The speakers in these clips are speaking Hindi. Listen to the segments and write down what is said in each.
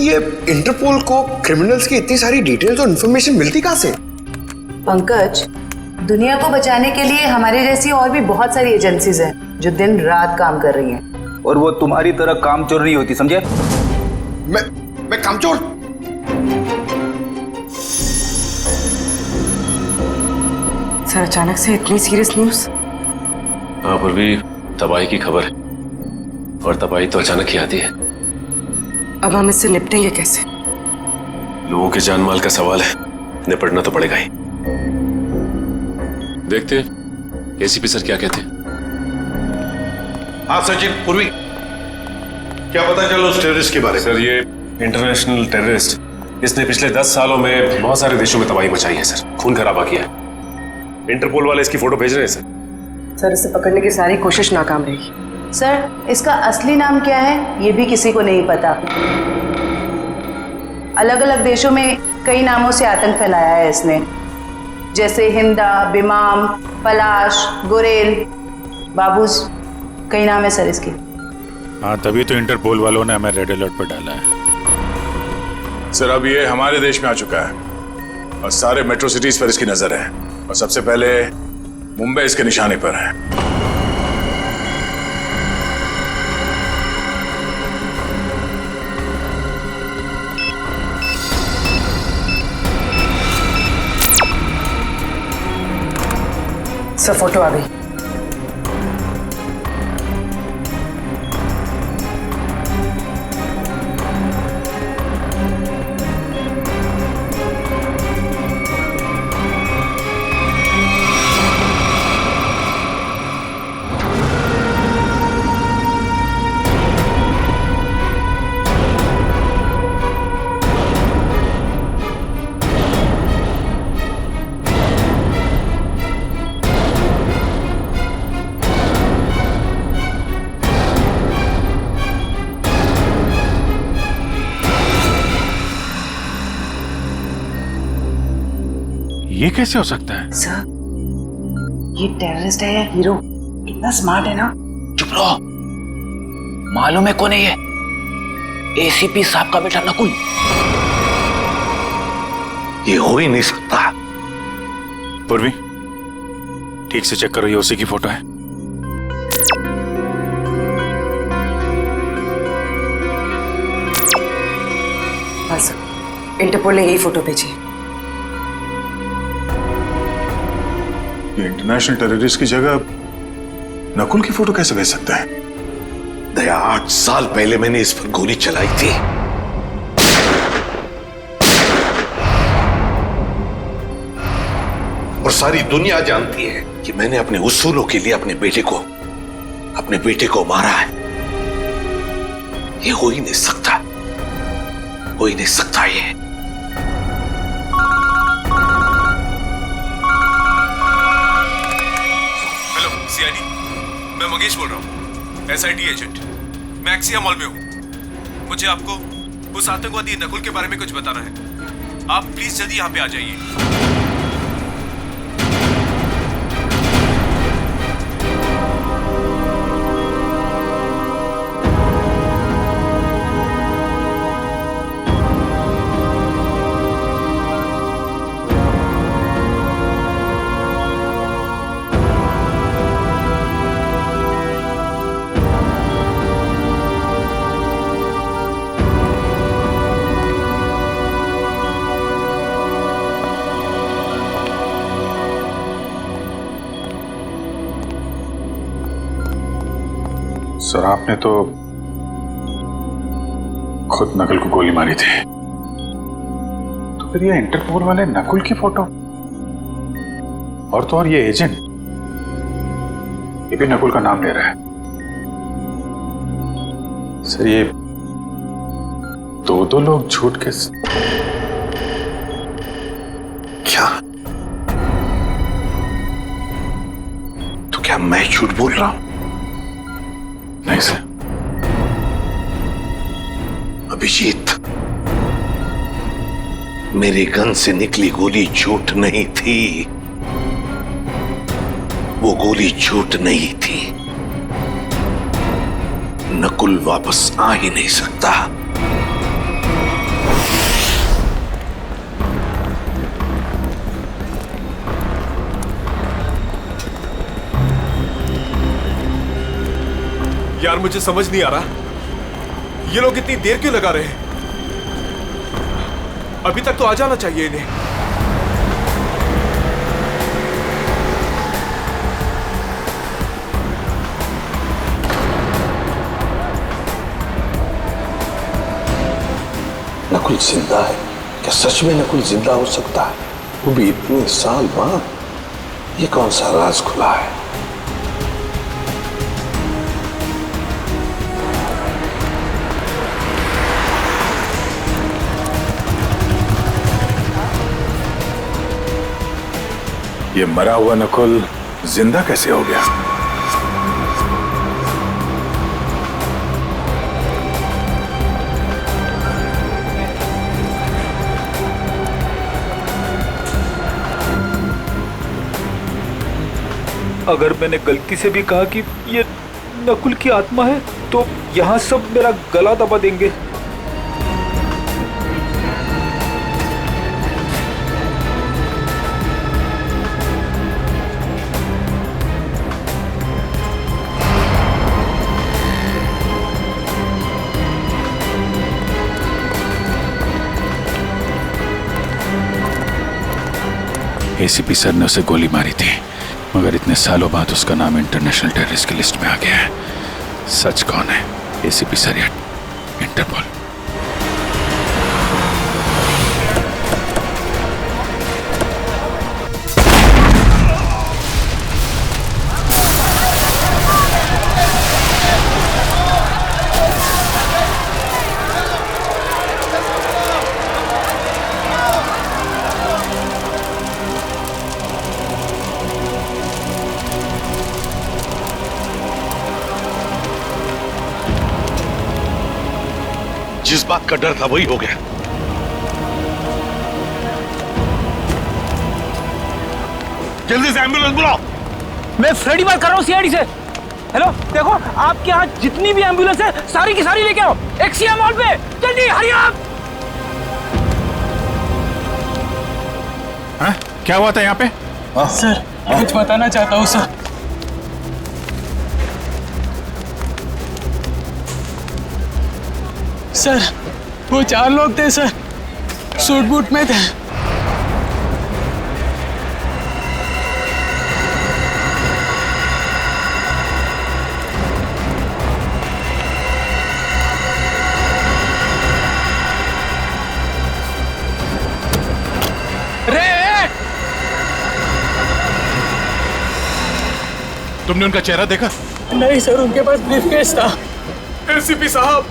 ये इंटरपोल को क्रिमिनल्स की इतनी सारी डिटेल्स और इन्फॉर्मेशन मिलती कहाँ से? पंकज, दुनिया को बचाने के लिए हमारे जैसी और भी बहुत सारी एजेंसीज हैं जो दिन रात काम कर रही हैं। और वो तुम्हारी तरह कामचोर नहीं होती, समझे? मैं कामचोर? सर, अचानक से इतनी सीरियस न्यूज़? हाँ पूर्वी, तबाही की खबर है और तबाही तो अचानक ही आती है। अब हम इससे निपटेंगे कैसे? लोगों के जान माल का सवाल है, निपटना तो पड़ेगा ही। देखते हैं एसीपी सर क्या कहते हैं। हाँ सचिन, पूर्वी, क्या पता चला उस टेररिस्ट के बारे में? सर ये इंटरनेशनल टेररिस्ट, इसने पिछले 10 सालों में बहुत सारे देशों में तबाही मचाई है सर, खून खराबा किया है। इंटरपोल वाले इसकी फोटो भेज रहे हैं सर। सर, इसे पकड़ने की सारी कोशिश नाकाम रही। सर, इसका असली नाम क्या है ये भी किसी को नहीं पता। अलग अलग देशों में कई नामों से आतंक फैलाया है इसने, जैसे हिंदा, बिमाम, पलाश, गुरेल, बाबूस, कई नाम है सर इसके। हाँ, तभी तो इंटरपोल वालों ने हमें रेड अलर्ट पर डाला है। सर अब ये हमारे देश में आ चुका है और सारे मेट्रो सिटीज पर इसकी नजर है और सबसे पहले मुंबई इसके निशाने पर है। सर, फोटो आ गई। ये कैसे हो सकता है? सर, ये टेररिस्ट है या हीरो? कितना स्मार्ट है ना। चुप रहो, मालूम है कौन है ये? एसीपी साहब का बेटा नकुल। ये हो ही नहीं सकता। पूर्वी, ठीक से चेक करो, ये उसी की फोटो है। हाँ सर, इंटरपोल ने यही फोटो भेजी है। ये इंटरनेशनल टेररिस्ट की जगह नकुल की फोटो कैसे भेज सकता है? दया, 8 साल पहले मैंने इस पर गोली चलाई थी। और सारी दुनिया जानती है कि मैंने अपने उसूलों के लिए अपने बेटे को मारा है। ये हो ही नहीं सकता, हो ही नहीं सकता ये। मैं मंगेश बोल रहा हूँ, एसआईटी एजेंट। मैं एक्सिया मॉल में हूँ। मुझे आपको उस आतंकवादी नकुल के बारे में कुछ बताना है। आप प्लीज जल्दी यहाँ पे आ जाइए। सर, आपने तो खुद नकुल को गोली मारी थी, तो फिर ये इंटरपोल वाले नकुल की फोटो और तो और ये एजेंट, ये भी नकुल का नाम ले रहा है। सर, ये दो लोग झूठ के क्या? तो क्या मैं झूठ बोल रहा हूं? नहीं सर। अभिजीत, मेरे गन से निकली गोली झूठ नहीं थी। वो गोली झूठ नहीं थी। नकुल वापस आ ही नहीं सकता। यार मुझे समझ नहीं आ रहा, ये लोग इतनी देर क्यों लगा रहे हैं? अभी तक तो आ जाना चाहिए इन्हें। नकुल जिंदा है क्या? सच में नकुल जिंदा हो सकता है? वो भी इतने साल बाद? ये कौन सा राज खुला है? ये मरा हुआ नकुल जिंदा कैसे हो गया? अगर मैंने गलती से भी कहा कि ये नकुल की आत्मा है तो यहाँ सब मेरा गला दबा देंगे। एसीपी सर ने उसे गोली मारी थी, मगर इतने सालों बाद उसका नाम इंटरनेशनल टेररिस्ट की लिस्ट में आ गया है। सच कौन है, एसीपी सर या इंटरपोल? जिस बात का डर था वही हो गया। जल्दी से एम्बुलेंस बुलाओ। मैं फ्रेडी बात कर रहा हूँ सीआईडी से। हेलो, देखो आपके यहाँ जितनी भी एम्बुलेंस है सारी की सारी लेके आओ एक्सिया मॉल पे, जल्दी हरी आप। हाँ? क्या हुआ था यहाँ पे? सर कुछ बताना चाहता हूँ सर। सर वो 4 लोग थे सर, सूट बूट में थे। तुमने उनका चेहरा देखा? नहीं सर, उनके पास ब्रीफकेस था। एसीपी साहब,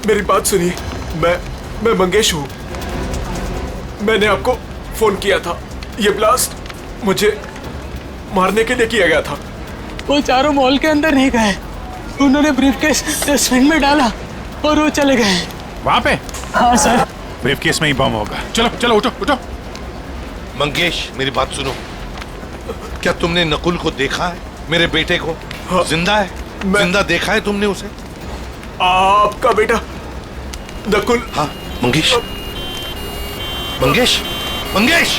मेरी बात सुनिए। मैं मंगेश हूं। मैंने आपको फोन किया था। ये ब्लास्ट मुझे मारने के लिए किया गया था। वो चारों मॉल के अंदर नहीं गए, उन्होंने ब्रीफकेस डस्टबिन में डाला और वो चले गए। वहां पे? हाँ सर। ब्रीफकेस में ही बम होगा। चलो चलो उठो उठो। मंगेश मेरी बात सुनो, क्या तुमने नकुल को देखा है? मेरे बेटे को? हाँ, जिंदा है? जिंदा देखा है तुमने उसे? आपका बेटा नकुल? हाँ मंगेश, मंगेश, मंगेश।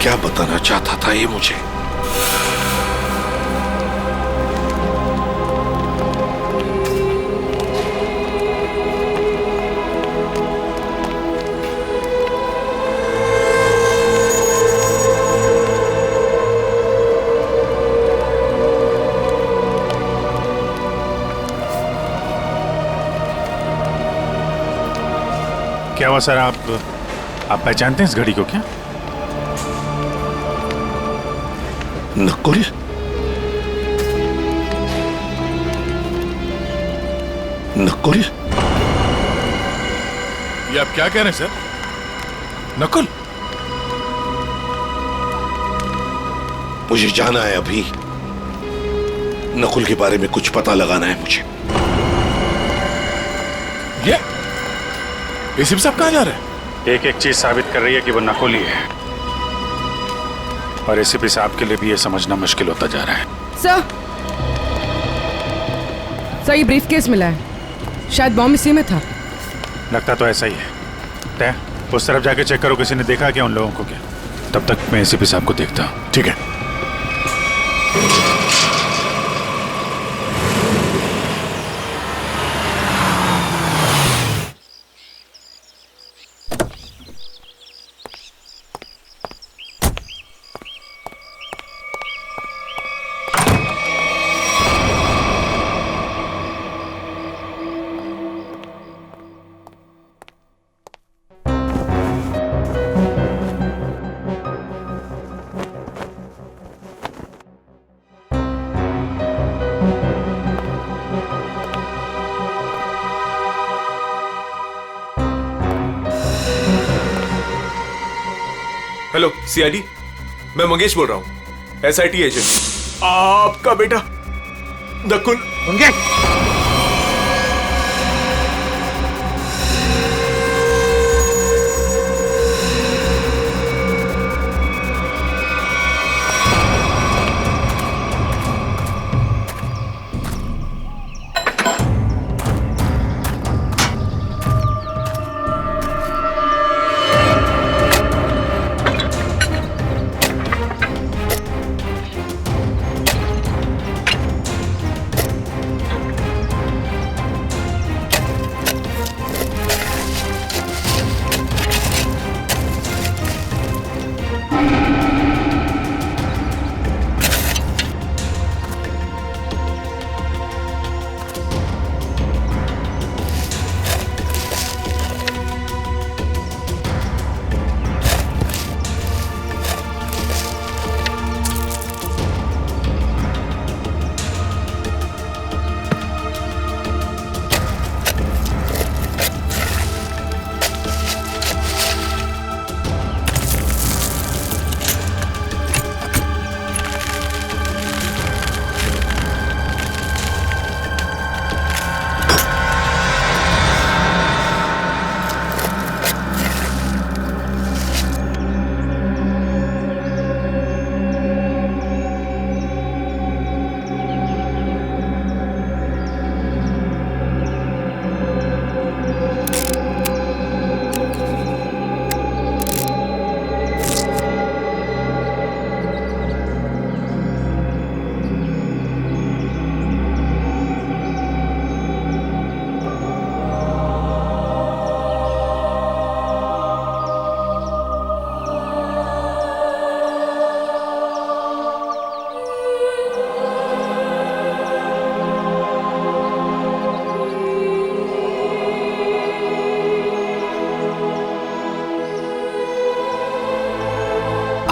क्या बताना चाहता था ये मुझे? क्या हुआ सर? आप पहचानते हैं इस घड़ी को क्या? नकुल? नकुल? ये आप क्या कह रहे हैं सर? नकुल? मुझे जाना है अभी। नकुल के बारे में कुछ पता लगाना है मुझे। ये एसीपी साहब कहाँ जा रहे हैं? एक एक चीज साबित कर रही है कि वो नकुल ही है, और एसीपी साहब के लिए भी ये समझना मुश्किल होता जा रहा है। सर, सर ये ब्रीफकेस मिला है, शायद बॉम्ब इसी में था। लगता तो ऐसा ही है। तय उस तरफ जाके चेक करो, किसी ने देखा क्या उन लोगों को क्या। तब तक मैं एसीपी साहब को देखता हूँ। ठीक है। हेलो सीआईडी, मैं मंगेश बोल रहा हूँ, एसआईटी एजेंट। आपका बेटा नकुल। मंगेश,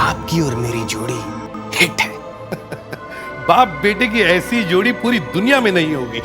आपकी और मेरी जोड़ी हिट है। बाप बेटे की ऐसी जोड़ी पूरी दुनिया में नहीं होगी।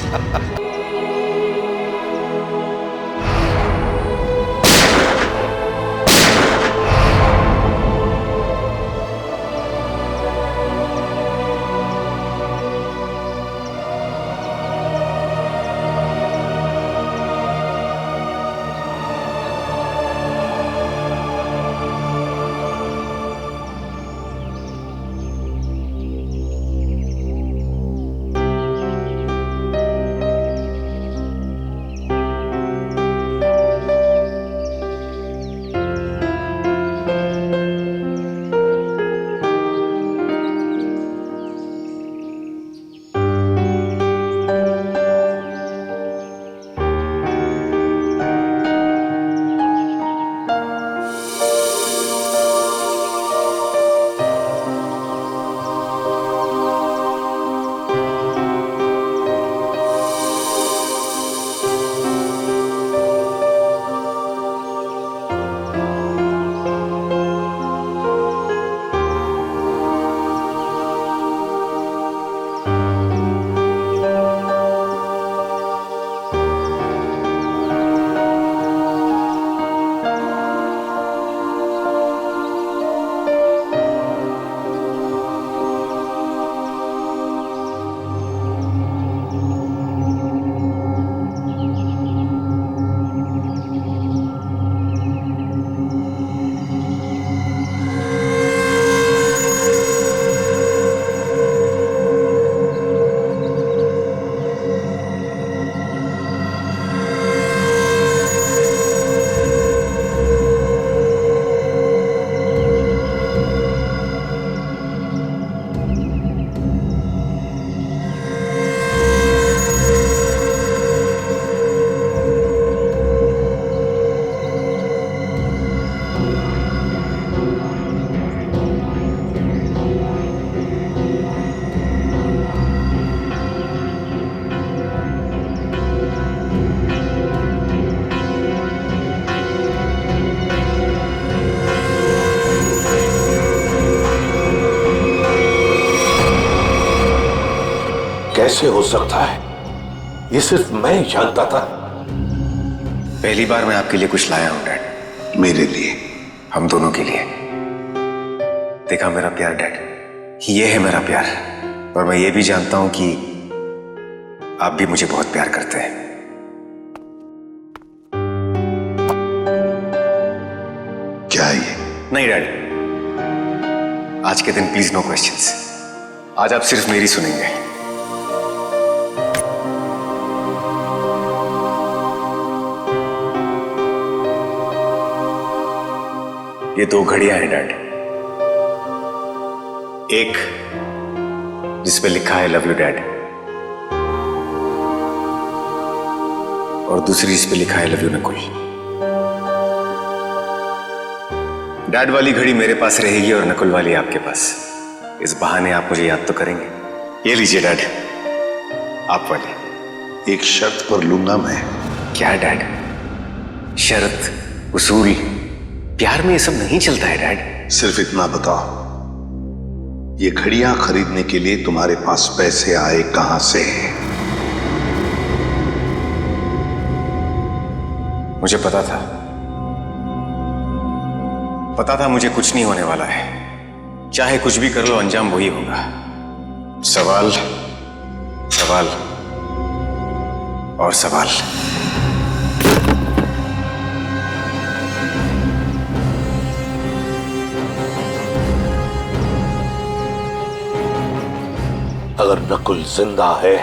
कैसे हो सकता है ये सिर्फ मैं ही जानता था। पहली बार मैं आपके लिए कुछ लाया हूं डैड। मेरे लिए? हम दोनों के लिए। देखा मेरा प्यार डैड, ये है मेरा प्यार। और मैं ये भी जानता हूं कि आप भी मुझे बहुत प्यार करते हैं। क्या ये? नहीं डैड, आज के दिन प्लीज नो क्वेश्चंस। आज आप सिर्फ मेरी सुनेंगे। ये 2 घड़ियां हैं डैड। एक जिस पे लिखा है लव यू डैड, और दूसरी जिस पे लिखा है लव यू नकुल। डैड वाली घड़ी मेरे पास रहेगी और नकुल वाली आपके पास। इस बहाने आप मुझे याद तो करेंगे। ये लीजिए डैड, आप वाली। एक शर्त पर लूंगा मैं। क्या डैड? शर्त, उसूल? प्यार में ये सब नहीं चलता है डैड। सिर्फ इतना बताओ, ये घड़ियां खरीदने के लिए तुम्हारे पास पैसे आए कहां से? मुझे पता था मुझे कुछ नहीं होने वाला है। चाहे कुछ भी कर लो, अंजाम वही होगा। सवाल, सवाल और सवाल। अगर नकुल जिंदा है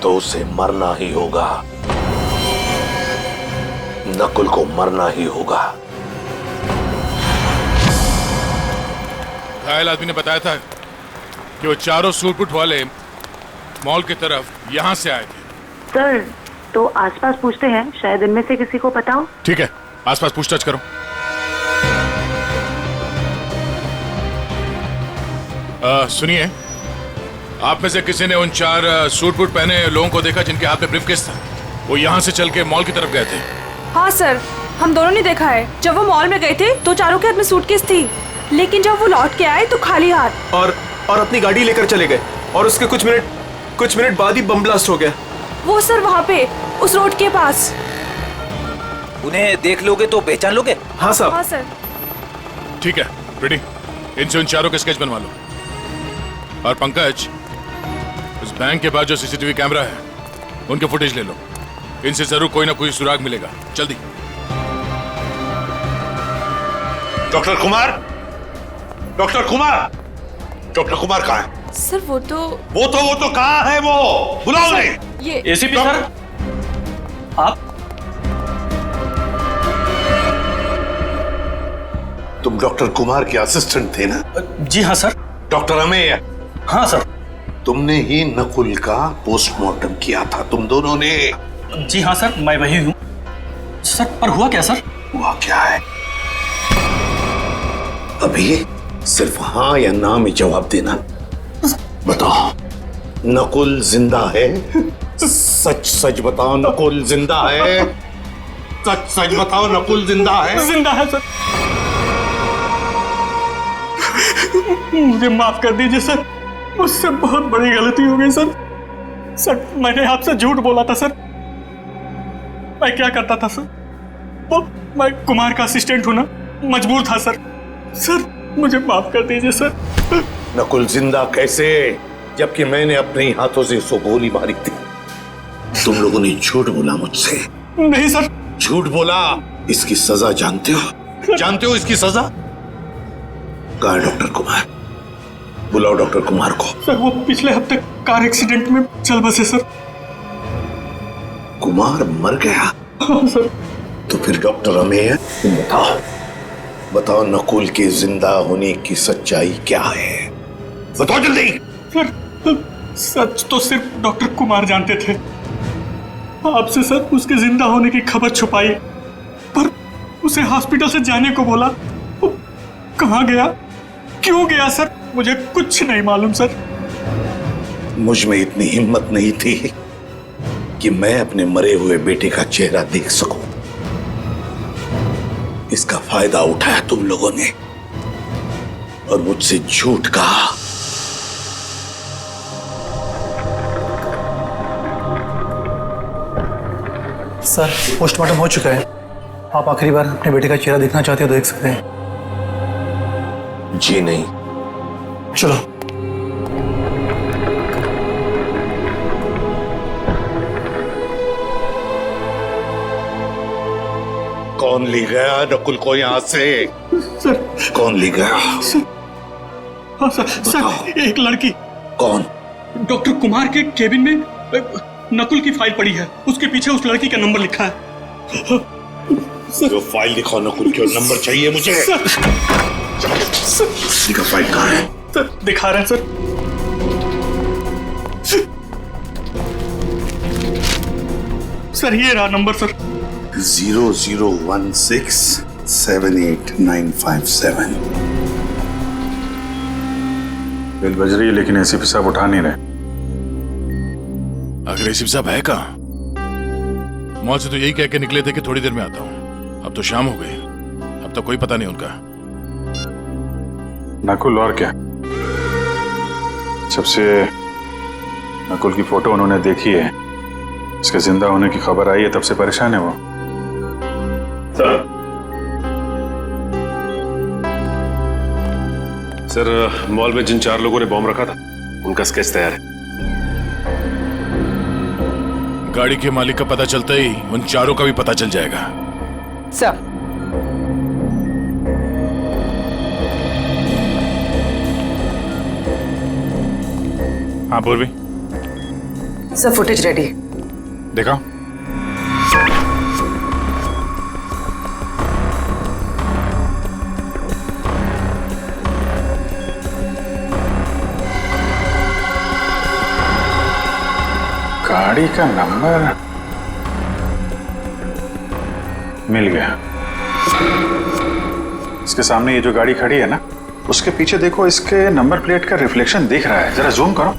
तो उसे मरना ही होगा। नकुल को मरना ही होगा। घायल आदमी ने बताया था कि वो चारों सूट वाले मॉल की तरफ यहां से आए थे। सर, तो आसपास पूछते हैं, शायद इनमें से किसी को पता हो। ठीक है, आसपास पूछताछ करो। सुनिए, आप में से किसी ने उन 4 सूट पहने लोगों को देखा जिनके हाथ में ब्रीफकेस था? वो यहाँ से चल के मॉल की तरफ गए थे। हाँ सर, हम दोनों ने देखा है। जब वो मॉल में गए थे तो चारों के हाथ में सूटकेस थी, लेकिन जब वो लौट के आए तो खाली हाथ। और अपनी गाड़ी लेकर चले गए और उसके कुछ मिनट बाद ही बम ब्लास्ट हो गया। वो सर वहाँ पे उस रोड के पास। उन्हें देख लोगे तो पहचान लोगे? हाँ साहब। हाँ सर। ठीक है, रेडी। इनसे उन चारों के स्केच बनवा लो। और पंकज, उस बैंक के पास जो सीसीटीवी कैमरा है उनके फुटेज ले लो। इनसे जरूर कोई ना कोई सुराग मिलेगा। जल्दी। Doctor Kumar, doctor Kumar, doctor Kumar कहाँ है? सर वो तो कहाँ है? वो बुलाओ नहीं। ये एसीपी सर, आप? तुम डॉक्टर कुमार के असिस्टेंट थे ना? जी हाँ सर। डॉक्टर अमेय? हाँ सर। तुमने ही नकुल का पोस्टमार्टम किया था, तुम दोनों ने? जी हाँ सर, मैं वही हूँ सर। पर हुआ क्या सर? हुआ क्या है? अभी सिर्फ हाँ या ना में जवाब देना। बताओ, नकुल जिंदा है? सच सच बताओ, नकुल जिंदा है? सच सच बताओ, नकुल जिंदा है? जिंदा है सर। मुझे माफ कर दीजिए सर, मुझसे बहुत बड़ी गलती हो गई सर। सर, मैंने आपसे झूठ बोला था सर। मैं क्या करता था सर? वो मैं कुमार का असिस्टेंट हूं ना, मजबूर था सर। सर, मुझे माफ कर दीजिए सर। नकुल जिंदा कैसे, जबकि मैंने अपने ही हाथों से उसको गोली मारी थी? तुम लोगों ने झूठ बोला मुझसे। नहीं सर। झूठ बोला। इसकी सजा जानते हो? जानते हो इसकी सजा? कहाँ है डॉक्टर कुमार? बुलाओ डॉक्टर कुमार को। सर, वो पिछले हफ्ते कार एक्सीडेंट में चल बसे सर। कुमार मर गया? हाँ सर। तो फिर डॉक्टर अमेय, बताओ नकुल के जिंदा होने की सच्चाई क्या है? बताओ जल्दी। सर, सच तो सिर्फ डॉक्टर कुमार जानते थे। आपसे सर उसके जिंदा होने की खबर छुपाई, पर उसे हॉस्पिटल से जाने को बोला। वो कहाँ गया, क्यों गया सर, मुझे कुछ नहीं मालूम सर। मुझ में इतनी हिम्मत नहीं थी कि मैं अपने मरे हुए बेटे का चेहरा देख सकूं। इसका फायदा उठाया तुम लोगों ने और मुझसे झूठ कहा। सर पोस्टमार्टम हो चुका है। आप आखिरी बार अपने बेटे का चेहरा देखना चाहते हो तो देख सकते हैं। जी नहीं। चलो। कौन ले गया नकुल को यहाँ से? सर कौन ले गया? हाँ सर एक लड़की। कौन? डॉक्टर कुमार के केबिन में नकुल की फाइल पड़ी है, उसके पीछे उस लड़की का नंबर लिखा है। जो फाइल दिखाओ नकुल की, नंबर चाहिए मुझे। का फाइल कहाँ है? सर दिखा रहे हैं सर। सर ये रहा नंबर सर। 00167895 बिल बज रही है लेकिन एसीपी साहब उठा नहीं रहे। आखिर एसीपी साहब है कहाँ? मॉल से तो यही कह के निकले थे कि थोड़ी देर में आता हूँ। अब तो शाम हो गई, अब तो कोई पता नहीं उनका। नकुल और क्या? जब से नकुल की फोटो उन्होंने देखी है, इसके जिंदा होने की खबर आई है, तब से परेशान है वो। सर मॉल में जिन 4 लोगों ने बॉम्ब रखा था उनका स्केच तैयार है। गाड़ी के मालिक का पता चलता ही उन 4 का भी पता चल जाएगा। सर हाँ पूर्वी, सर फुटेज रेडी। देखा? गाड़ी का नंबर मिल गया। इसके सामने ये जो गाड़ी खड़ी है ना, उसके पीछे देखो, इसके नंबर प्लेट का रिफ्लेक्शन दिख रहा है। जरा जूम करो।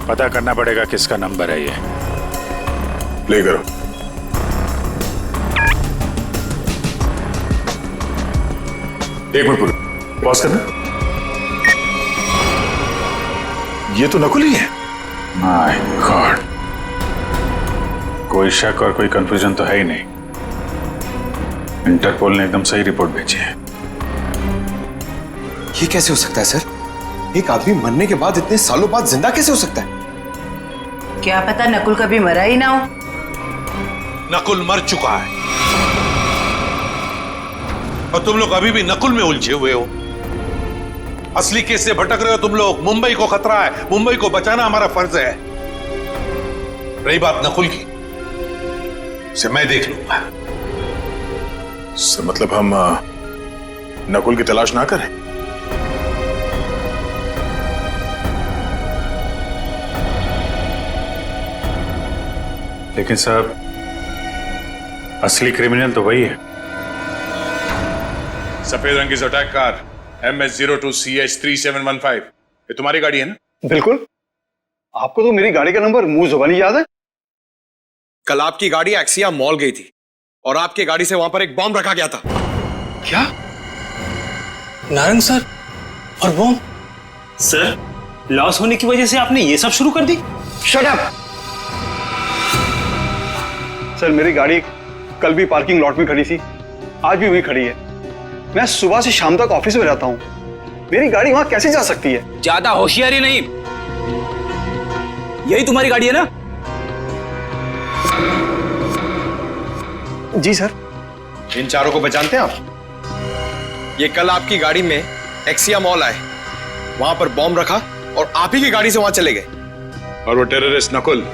पता करना पड़ेगा किसका नंबर है ये। प्ले करो। एक मिनट पूरा पॉज करना। ये तो नकुल ही है। माय गॉड, कोई शक और कोई कंफ्यूजन तो है ही नहीं। इंटरपोल ने एकदम सही रिपोर्ट भेजी है। ये कैसे हो सकता है सर? एक आदमी मरने के बाद इतने सालों बाद जिंदा कैसे हो सकता है? क्या पता नकुल कभी मरा ही ना हो। नकुल मर चुका है और तुम लोग अभी भी नकुल में उलझे हुए हो। असली केस से भटक रहे हो तुम लोग। मुंबई को खतरा है, मुंबई को बचाना हमारा फर्ज है। रही बात नकुल की, से मैं देख लूंगा। सर मतलब हम नकुल की तलाश ना करें? लेकिन साहब असली क्रिमिनल तो वही है। सफेद रंग की अटैक कार MS02CH3715, ये तुम्हारी गाड़ी है ना? बिल्कुल। आपको तो मेरी गाड़ी का नंबर मुंह जुबानी याद है। कल आपकी गाड़ी एक्सिया मॉल गई थी और आपकी गाड़ी से वहां पर एक बॉम्ब रखा गया था। क्या? नारंग सर और बॉम्ब? सर लॉस होने की वजह से आपने ये सब शुरू कर दी? Shut up! सर मेरी गाड़ी कल भी पार्किंग लॉट में खड़ी थी, आज भी वहीं खड़ी है। मैं सुबह से शाम तक ऑफिस में रहता हूं, मेरी गाड़ी वहां कैसे जा सकती है? ज्यादा होशियारी नहीं। यही तुम्हारी गाड़ी है ना? जी सर। इन 4 को पहचानते हैं आप? ये कल आपकी गाड़ी में एक्सिया मॉल आए, वहां पर बॉम्ब रखा और आप ही की गाड़ी से वहां चले गए। और वो टेररिस्ट नकुल,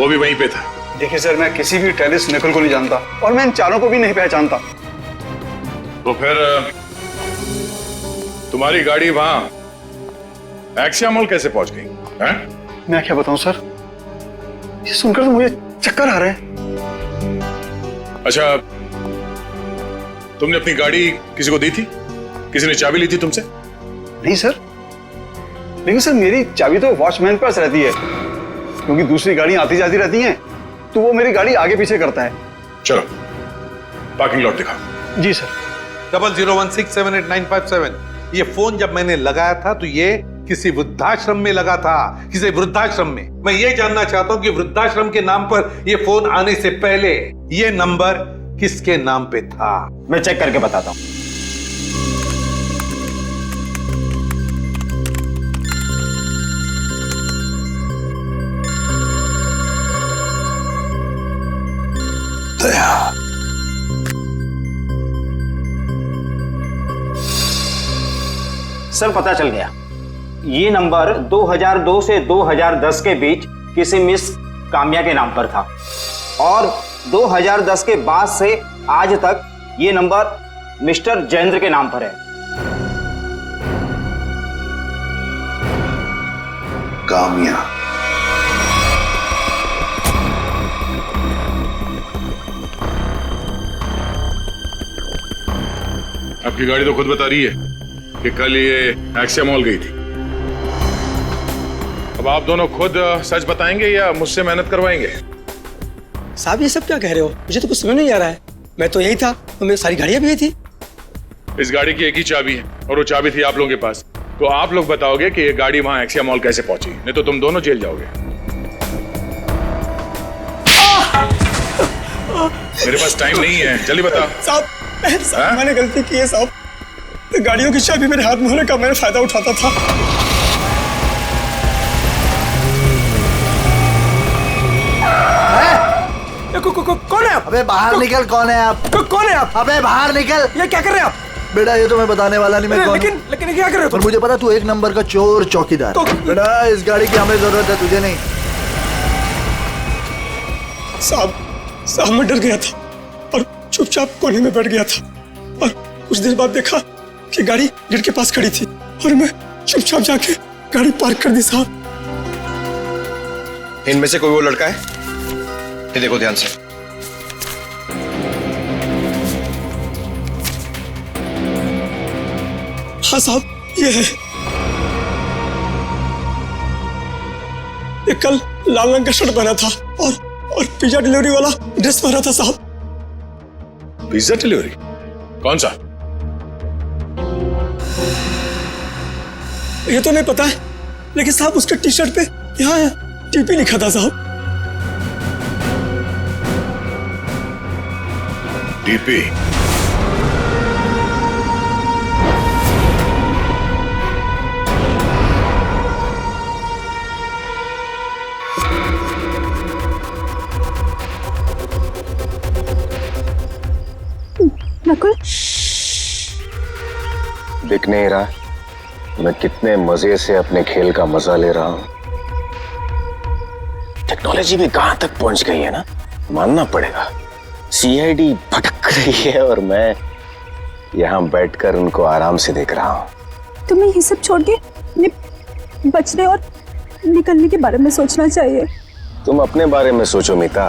वो भी वहीं पे था। देखिए सर, मैं किसी भी टेररिस्ट नकुल को नहीं जानता और मैं इन 4 को भी नहीं पहचानता। तो फिर तुम्हारी गाड़ी वहां एक्सिया मॉल कैसे पहुंच गई? मैं क्या बताऊं सर, ये सुनकर तो मुझे चक्कर आ रहे हैं। अच्छा, तुमने अपनी गाड़ी किसी को दी थी? किसी ने चाबी ली थी तुमसे? नहीं सर, लेकिन सर मेरी चाबी तो वॉचमैन के पास रहती है, क्योंकि दूसरी गाड़ियां आती जाती रहती हैं, तो वो मेरी गाड़ी आगे पीछे करता है। चलो पार्किंग लॉट दिखाओ। जी सर। 0016789557 ये फोन जब मैंने लगाया था तो ये किसी वृद्धाश्रम में लगा था, किसी वृद्धाश्रम में। मैं ये जानना चाहता हूं कि वृद्धाश्रम के नाम पर ये फोन आने से पहले ये नंबर किसके नाम पे था? मैं चेक करके बताता हूं। सर पता चल गया, ये नंबर 2002 से 2010 के बीच किसी मिस काम्या के नाम पर था और 2010 के बाद से आज तक ये नंबर मिस्टर जयेंद्र के नाम पर है। काम्या, आपकी गाड़ी तो खुद बता रही है कि कल ये एक्सिया मॉल गई थी। अब आप दोनों खुद सच बताएंगे या मुझसे मेहनत करवाएंगे? साहब ये सब क्या कह रहे हो? मुझे तो कुछ समझ नहीं आ रहा है। मैं तो यही था और मेरी सारी गाड़ियां भी यही थी। इस गाड़ी की एक ही चाबी है और वो चाबी थी आप लोगों के पास। तो आप लोग बताओगे कि ये गाड़ी वहां एक्सिया मॉल कैसे पहुंची, नहीं तो तुम दोनों जेल जाओगे। मेरे पास टाइम नहीं है, जल्दी बता। साहब मैंने गलती की है साहब। गाड़ियों की चाबी मेरे हाथ में होने का मैंने फायदा उठाता था। कौन है आप? अबे बाहर निकल। कौन है आप? कौन है आप? अबे बाहर निकल। ये क्या कर रहे हैं आप? बेटा ये तो मैं बताने वाला नहीं, मैं कौन हूं। लेकिन क्या कर रहे हो? पर मुझे पता तू एक नंबर का चोर चौकीदार। बेटा इस गाड़ी की हमें जरूरत है, तुझे नहीं। साहब मैं डर गया था और चुपचाप कोने में बैठ गया था और कुछ देर बाद देखा कि गाड़ी गेट के पास खड़ी थी और मैं चुपचाप जाके गाड़ी पार्क कर दी। साहब इनमें से कोई वो लड़का है? ये देखो ध्यान से। हाँ साहब ये है। ये कल लाल रंग का शर्ट पहना था और पिज्जा डिलीवरी वाला ड्रेस पहना था। साहब पिज्जा डिलीवरी कौन सा? ये तो नहीं पता है, लेकिन साहब उसके टी शर्ट पे यहाँ टीपी लिखा था। साहब टीपी? नकुल दिख नहीं रहा मैं कितने मजे से अपने खेल का मजा ले रहा हूं। टेक्नोलॉजी भी कहां तक पहुंच गई है ना, मानना पड़ेगा। सीआईडी भटक रही है और मैं यहां बैठकर उनको आराम से देख रहा हूं। तुम्हें ये सब छोड़ के बचने और निकलने के बारे में सोचना चाहिए। तुम अपने बारे में सोचो मीता,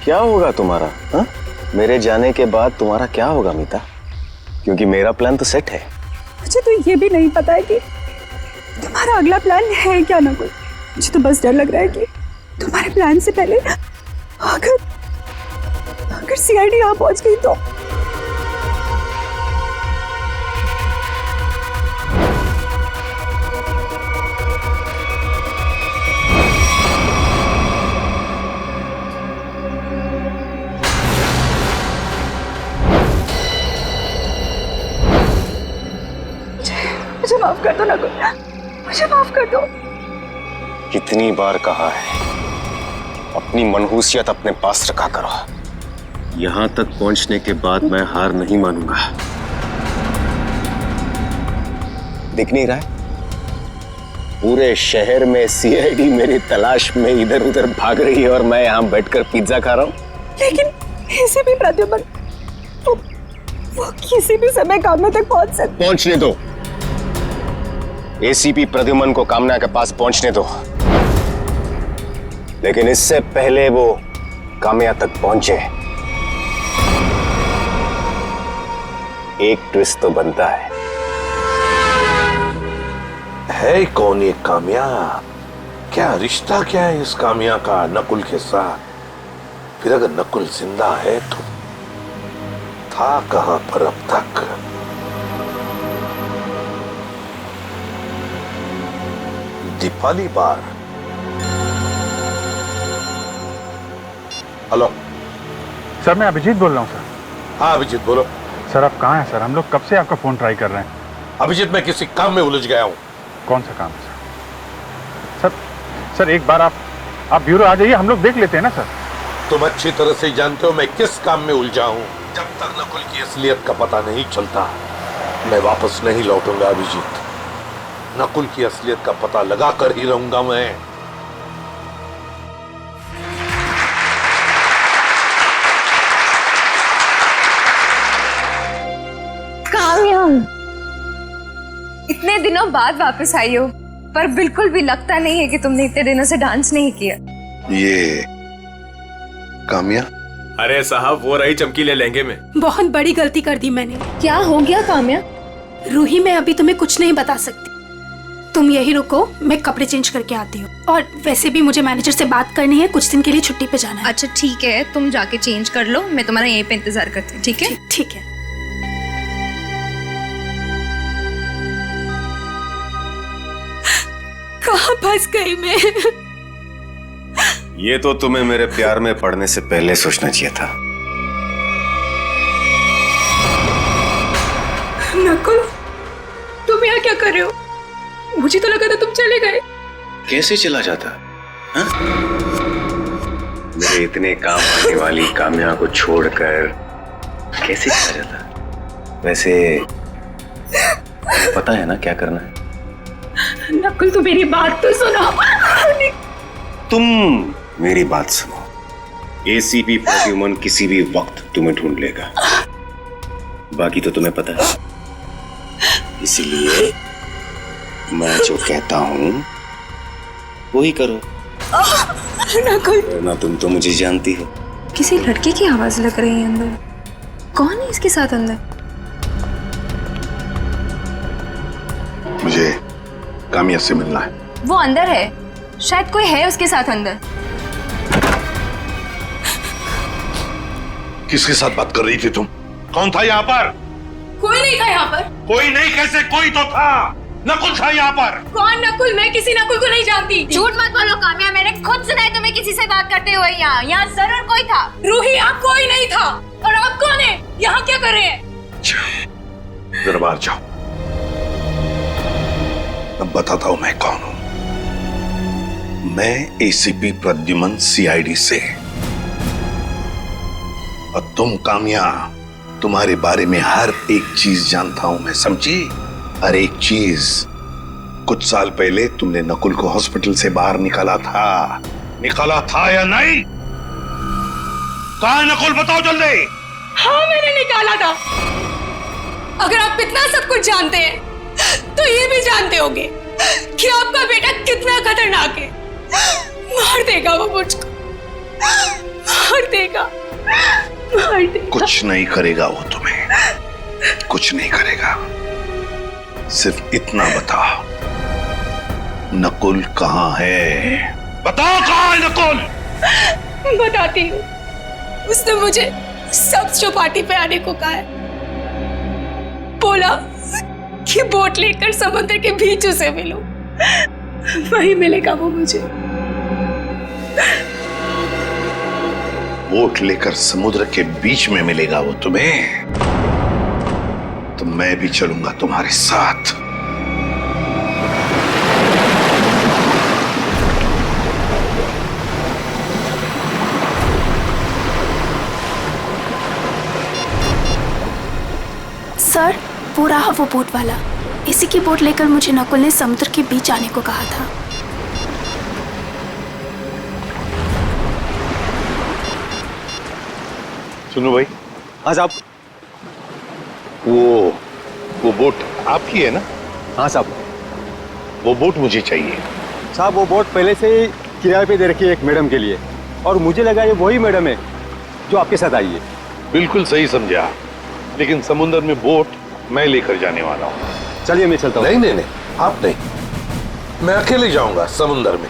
क्या होगा तुम्हारा? हा? मेरे जाने के बाद तुम्हारा क्या होगा मीता? क्योंकि मेरा प्लान तो सेट है। मुझे तो ये भी नहीं पता है कि तुम्हारा अगला प्लान है क्या ना कोई। मुझे तो बस डर लग रहा है कि तुम्हारे प्लान से पहले अगर सीआईडी यहाँ पहुंच गई तो। मुझे माफ कर दो नकुल, मुझे माफ कर दो। कितनी बार कहा है अपनी मनहूसियत अपने पास रखा करो। यहां तक पहुंचने के बाद मैं हार नहीं मानूंगा। दिख नहीं रहा है? पूरे शहर में सीआईडी मेरी तलाश में इधर उधर भाग रही है और मैं यहां बैठकर पिज्जा खा रहा हूं। लेकिन ऐसे भी प्रद्युमन वो किसी भी समय कामना तक पहुंच सकते। पहुंचने दो, एसीपी प्रद्युमन को कामना के पास पहुंचने दो, लेकिन इससे पहले वो कामया तक पहुंचे एक ट्विस्ट तो बनता है कौन ये कामया? क्या रिश्ता क्या है इस कामया का नकुल के साथ? फिर अगर नकुल जिंदा है तो था कहां पर अब तक? दीपाली बार। हेलो सर, मैं अभिजीत बोल रहा हूँ सर। हाँ अभिजीत बोलो। सर आप कहाँ हैं सर? हम लोग कब से आपका फोन ट्राई कर रहे हैं। अभिजीत मैं किसी काम में उलझ गया हूँ। कौन सा काम है सर? सर एक बार आप ब्यूरो आ जाइए, हम लोग देख लेते हैं ना सर। तुम अच्छी तरह से जानते हो मैं किस काम में उलझा हूँ। जब तक नकुल की असलियत का पता नहीं चलता मैं वापस नहीं लौटूंगा अभिजीत। नकुल की असलियत का पता लगा कर ही रहूंगा मैं। काम्या, इतने दिनों बाद वापस आई हो, पर बिल्कुल भी लगता नहीं है कि तुमने इतने दिनों से डांस नहीं किया। ये काम्या? अरे साहब वो रही चमकीले लहंगे में। बहुत बड़ी गलती कर दी मैंने। क्या हो गया काम्या? रूही, मैं अभी तुम्हें कुछ नहीं बता सकती, तुम यही रुको, मैं कपड़े चेंज करके आती हूँ। और वैसे भी मुझे मैनेजर से बात करनी है, कुछ दिन के लिए छुट्टी पे जाना है। अच्छा ठीक है, तुम जाके चेंज कर लो, मैं तुम्हारा यहीं पे इंतजार करती हूँ। ठीक है? ठीक है। कहाँ फंस गई मैं? ये तो तुम्हें मेरे प्यार में पड़ने से पहले सोचना चाहिए था। नकुल, तुम यहाँ क्या कर रहे हो? मुझे तो लगा था तुम चले गए। कैसे चला जाता? हा? मेरे इतने काम आने वाली काम्या को छोड़कर कैसे चला जाता? वैसे पता है ना क्या करना है? नकुल तू मेरी बात तो सुनो। तुम मेरी बात सुनो। एसीपी प्रद्युमन किसी भी वक्त तुम्हें ढूंढ लेगा, बाकी तो तुम्हें पता है। इसलिए मैं जो कहता हूं वही करो। नकुल, ना तुम तो मुझे जानती हो। किसी लड़के की आवाज लग रही है अंदर। कौन है इसके साथ अंदर? मुझे काम्या से मिलना है। वो अंदर है, शायद कोई है उसके साथ अंदर। किसके साथ बात कर रही थी तुम? कौन था यहाँ पर? कोई नहीं था यहाँ पर। कोई नहीं कैसे? कोई तो था। नकुल था यहाँ पर। कौन नकुल? मैं किसी नकुल को नहीं जानती। झूठ मत बोलो काम्या, मैंने खुद सुना है तुम्हें किसी से बात करते हुए। यहाँ जरूर कोई था। रूही, यहाँ कोई नहीं था। और आप कौन है? यहाँ क्या कर रहे हैं? दरबार जाओ, अब बताता हूं मैं कौन हूं। मैं एसीपी प्रद्युमन सीआईडी से। और तुम काम्या, तुम्हारे बारे में हर एक चीज जानता हूं मैं, समझी? हर एक चीज। कुछ साल पहले तुमने नकुल को हॉस्पिटल से बाहर निकाला था। निकाला था या नहीं? कहां नकुल, बताओ जल्दी। हाँ मैंने निकाला था। अगर आप इतना सब कुछ जानते हैं तो ये भी जानते होंगे कि आपका बेटा कितना खतरनाक है। मार देगा वो मुझको, मार देगा, मार देगा। कुछ नहीं करेगा वो तुम्हें, कुछ नहीं करेगा। सिर्फ इतना बताओ, नकुल कहाँ है? बताओ कहाँ है नकुल? बताती हूँ। उसने मुझे सब चौपाटी पे आने को कहा है। बोला कि बोट लेकर समुद्र के बीच उसे मिलो, वही मिलेगा वो मुझे। बोट लेकर समुद्र के बीच में मिलेगा वो तुम्हें? तो मैं भी चलूंगा तुम्हारे साथ। सर, वो रहा वो बोट वाला। इसी की बोट लेकर मुझे नकुल ने समुद्र के बीच आने को कहा था। सुनो भाई, आज आप वो बोट आपकी है ना? हाँ साहब, वो बोट मुझे चाहिए। साहब वो बोट पहले से ही किराए पे दे रखी है एक मैडम के लिए, और मुझे लगा ये वही मैडम है जो आपके साथ आई है। बिल्कुल सही समझा, लेकिन समुद्र में बोट मैं लेकर जाने वाला हूँ। चलिए मैं चलता हूँ। नहीं नहीं नहीं, आप नहीं, मैं अकेले जाऊंगा समुद्र में।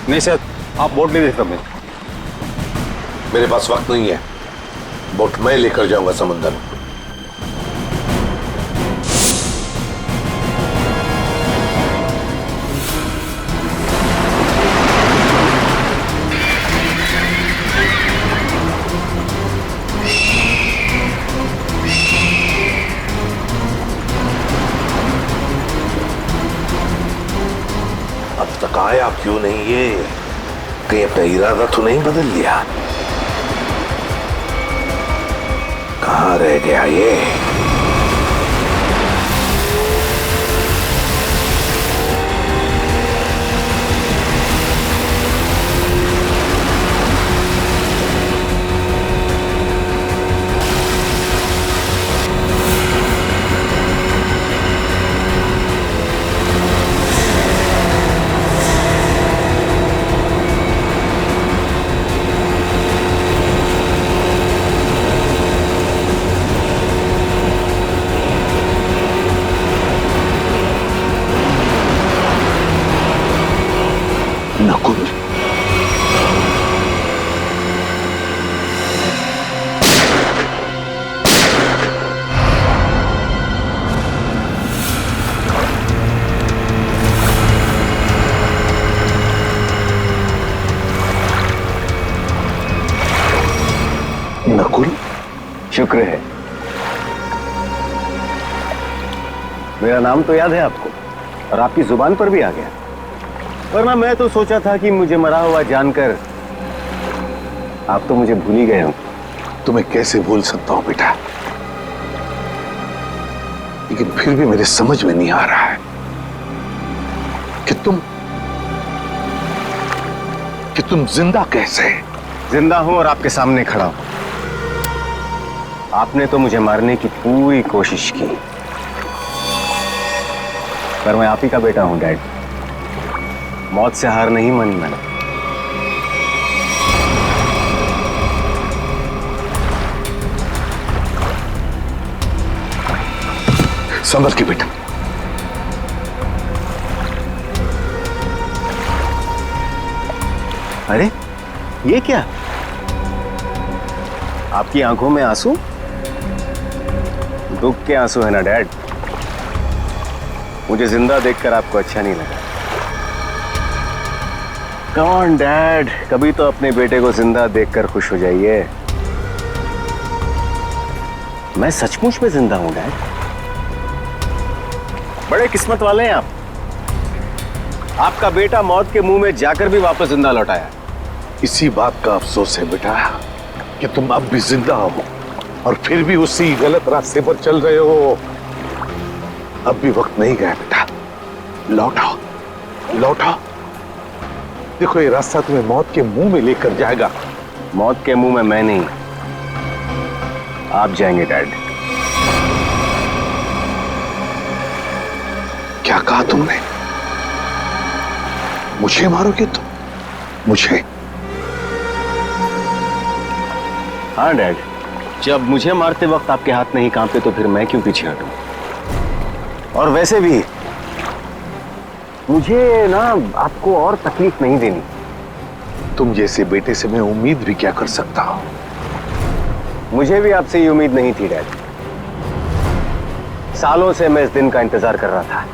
नहीं सर, आप बोट नहीं दे सकते। मेरे पास वक्त नहीं है, बोट मैं लेकर जाऊंगा समुद्र में। आया क्यों नहीं ये? कहीं अपना इरादा तो नहीं बदल लिया? कहां रह गया ये? नकुल, नकुल, शुक्र है। मेरा नाम तो याद है आपको और आपकी जुबान पर भी आ गया, वरना मैं तो सोचा था कि मुझे मरा हुआ जानकर आप तो मुझे भूल ही गए हो। तुम्हें कैसे भूल सकता हूं बेटा, लेकिन फिर भी मेरे समझ में नहीं आ रहा है कि तुम जिंदा कैसे? जिंदा हूं और आपके सामने खड़ा हूं। आपने तो मुझे मारने की पूरी कोशिश की, पर मैं आप ही का बेटा हूं डैड। मौत से हार नहीं मानी मैंने। संभल के बेटा। अरे ये क्या? आपकी आंखों में आंसू? दुख के आंसू है ना डैड? मुझे जिंदा देखकर आपको अच्छा नहीं लगा। कम ऑन डैड, कभी तो अपने बेटे को जिंदा देखकर खुश हो जाइए। मैं सचमुच में जिंदा हूं डैड। बड़े किस्मत वाले हैं आप। आपका बेटा मौत के मुंह में जाकर भी वापस जिंदा लौट आया। इसी बात का अफसोस है बेटा कि तुम अब भी जिंदा हो और फिर भी उसी गलत रास्ते पर चल रहे हो। अब भी वक्त नहीं गया बेटा, लौटाओ लौटाओ। देखो ये रास्ता तुम्हें मौत के मुंह में लेकर जाएगा। मौत के मुंह में मैं नहीं, आप जाएंगे डैड। क्या कहा तुमने? मुझे मारोगे तुम? मुझे? हाँ डैड, जब मुझे मारते वक्त आपके हाथ नहीं कांपते तो फिर मैं क्यों पीछे हटूं? और वैसे भी मुझे ना आपको और तकलीफ नहीं देनी। तुम जैसे बेटे से मैं उम्मीद भी क्या कर सकता हूं? मुझे भी आपसे ये उम्मीद नहीं थी डैड। सालों से मैं इस दिन का इंतजार कर रहा था।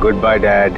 Goodbye, Dad.